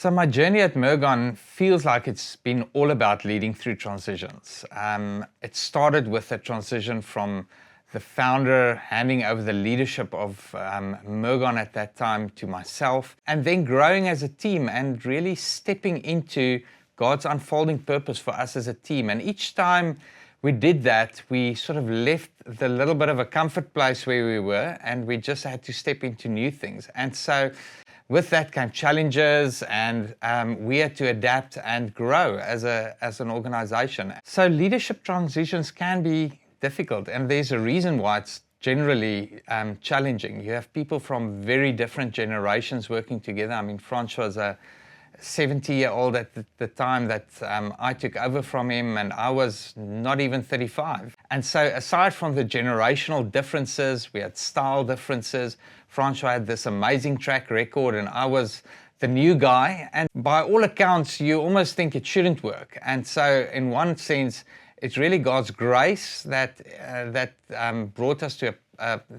So my journey at Mergon feels like it's been all about leading through transitions. It started with a transition from the founder handing over the leadership of Mergon at that time to myself, and then growing as a team and really stepping into God's unfolding purpose for us as a team. And each time we did that, we sort of left the little bit of a comfort place where we were, and we just had to step into new things. And so with that came challenges, and we had to adapt and grow as an organization. So leadership transitions can be difficult, and there's a reason why it's generally challenging. You have people from very different generations working together. I mean, Francois was a 70-year-old at the time that I took over from him, and I was not even 35. And so aside from the generational differences, we had style differences. Francois had this amazing track record, and I was the new guy. And by all accounts, you almost think it shouldn't work. And so in one sense, it's really God's grace that brought us to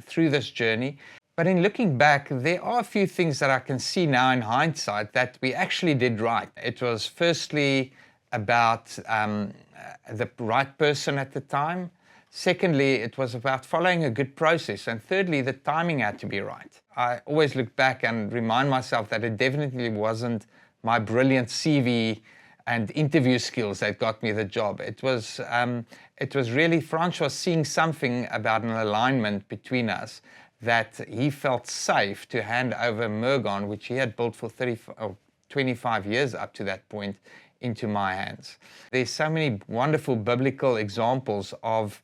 through this journey. But in looking back, there are a few things that I can see now in hindsight that we actually did right. It was firstly about the right person at the time. Secondly, it was about following a good process. And thirdly, the timing had to be right. I always look back and remind myself that it definitely wasn't my brilliant CV and interview skills that got me the job. It was really Francois seeing something about an alignment between us that he felt safe to hand over Mergon, which he had built for 25 years up to that point, into my hands. There's so many wonderful biblical examples of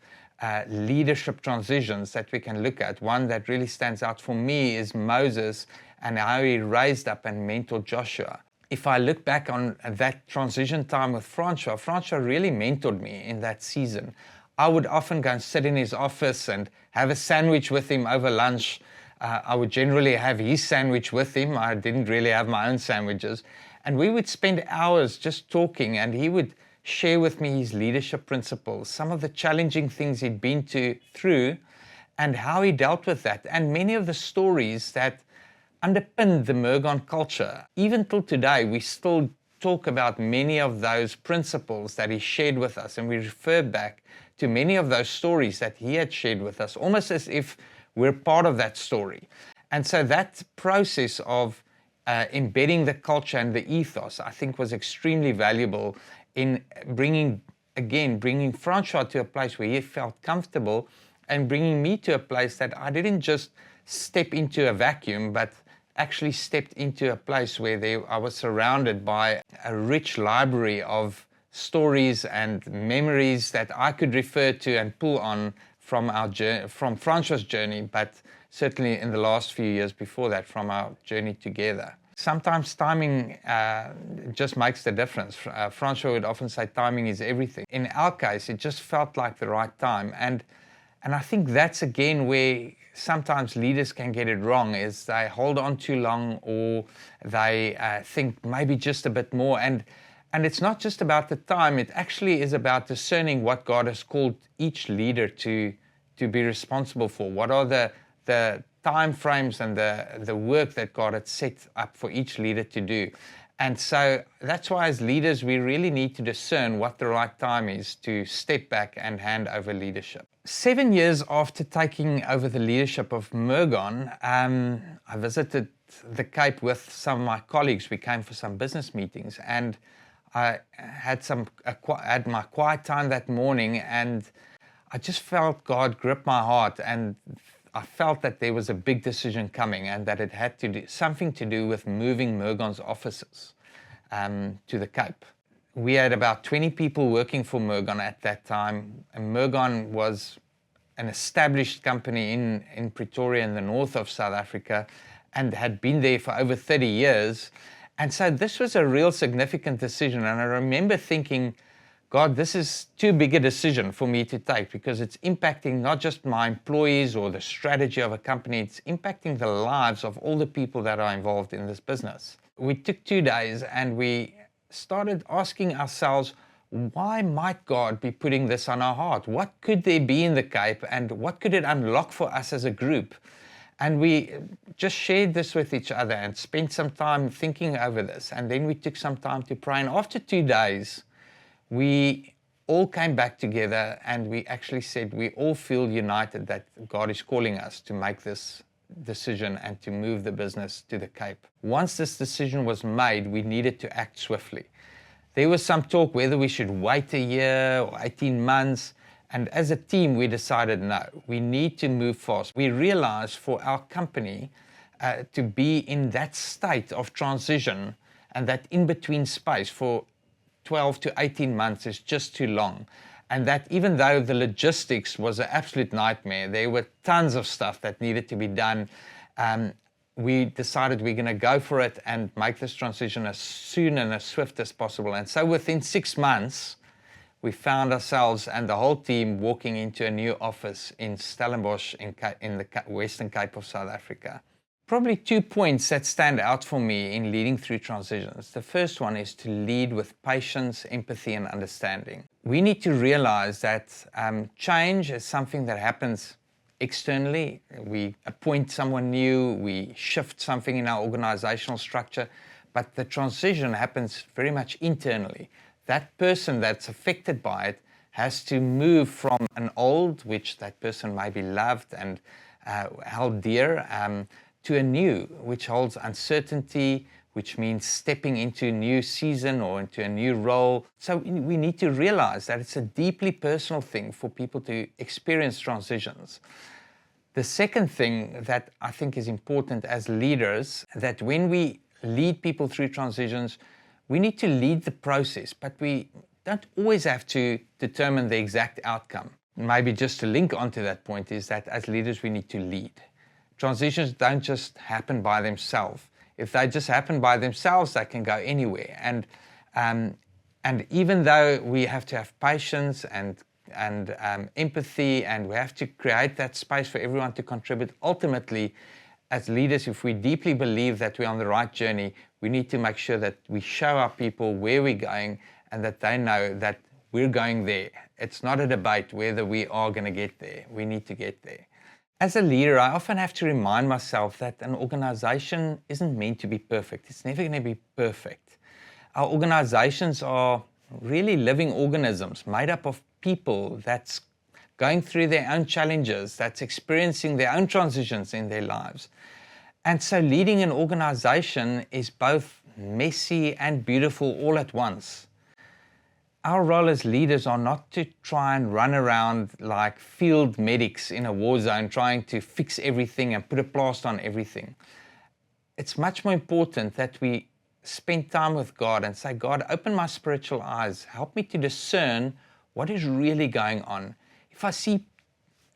leadership transitions that we can look at. One that really stands out for me is Moses and how he raised up and mentored Joshua. If I look back on that transition time with Francois really mentored me in that season. I would often go and sit in his office and have a sandwich with him over lunch. I would generally have his sandwich with him. I didn't really have my own sandwiches. And we would spend hours just talking, and he would share with me his leadership principles, some of the challenging things he'd been through, and how he dealt with that, and many of the stories that underpinned the Mergon culture. Even till today, we still talk about many of those principles that he shared with us, and we refer back to many of those stories that he had shared with us, almost as if we're part of that story. And so that process of embedding the culture and the ethos, I think, was extremely valuable in bringing Francois to a place where he felt comfortable, and bringing me to a place that I didn't just step into a vacuum, but actually stepped into a place where I was surrounded by a rich library of stories and memories that I could refer to and pull on from Francois' journey, but certainly in the last few years before that, from our journey together. Sometimes timing just makes the difference. Francois would often say timing is everything. In our case, it just felt like the right time. And I think that's again where sometimes leaders can get it wrong, is they hold on too long, or they think maybe just a bit more. And it's not just about the time, it actually is about discerning what God has called each leader to be responsible for. What are the time frames and the work that God had set up for each leader to do. And so that's why as leaders, we really need to discern what the right time is to step back and hand over leadership. 7 years after taking over the leadership of Mergon, I visited the Cape with some of my colleagues. We came for some business meetings, and I had my quiet time that morning, and I just felt God grip my heart, and I felt that there was a big decision coming, and that it had to do something to do with moving Mergon's offices to the Cape. We had about 20 people working for Mergon at that time, and Mergon was an established company in Pretoria in the north of South Africa, and had been there for over 30 years. And so this was a real significant decision, and I remember thinking, God, this is too big a decision for me to take, because it's impacting not just my employees or the strategy of a company, it's impacting the lives of all the people that are involved in this business. We took 2 days and we started asking ourselves, why might God be putting this on our heart? What could there be in the Cape, and what could it unlock for us as a group? And we just shared this with each other and spent some time thinking over this. And then we took some time to pray. And after 2 days, we all came back together and we actually said we all feel united that God is calling us to make this decision and to move the business to the Cape. Once this decision was made, we needed to act swiftly. There was some talk whether we should wait a year or 18 months. And as a team, we decided, no, we need to move fast. We realized for our company to be in that state of transition and that in-between space for 12 to 18 months is just too long. And that even though the logistics was an absolute nightmare, there were tons of stuff that needed to be done. We decided we're going to go for it and make this transition as soon and as swift as possible. And so within 6 months, we found ourselves and the whole team walking into a new office in Stellenbosch in the Western Cape of South Africa. Probably 2 points that stand out for me in leading through transitions. The first one is to lead with patience, empathy, and understanding. We need to realize that change is something that happens externally. We appoint someone new, we shift something in our organizational structure, but the transition happens very much internally. That person that's affected by it has to move from an old, which that person may be loved and held dear, to a new, which holds uncertainty, which means stepping into a new season or into a new role. So we need to realize that it's a deeply personal thing for people to experience transitions. The second thing that I think is important as leaders, that when we lead people through transitions, we need to lead the process, but we don't always have to determine the exact outcome. Maybe just to link onto that point is that as leaders, we need to lead. Transitions don't just happen by themselves. If they just happen by themselves, they can go anywhere. And even though we have to have patience and empathy, and we have to create that space for everyone to contribute, ultimately, as leaders, if we deeply believe that we're on the right journey, we need to make sure that we show our people where we're going and that they know that we're going there. It's not a debate whether we are going to get there. We need to get there. As a leader, I often have to remind myself that an organization isn't meant to be perfect. It's never going to be perfect. Our organizations are really living organisms made up of people that's going through their own challenges, that's experiencing their own transitions in their lives. And so leading an organization is both messy and beautiful all at once. Our role as leaders are not to try and run around like field medics in a war zone trying to fix everything and put a plaster on everything. It's much more important that we spend time with God and say, God, open my spiritual eyes. Help me to discern what is really going on. If I see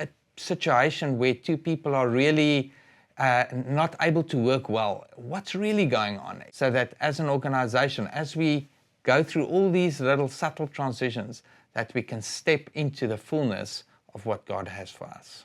a situation where two people are really not able to work well, what's really going on? So that as an organization, as we go through all these little subtle transitions, that we can step into the fullness of what God has for us.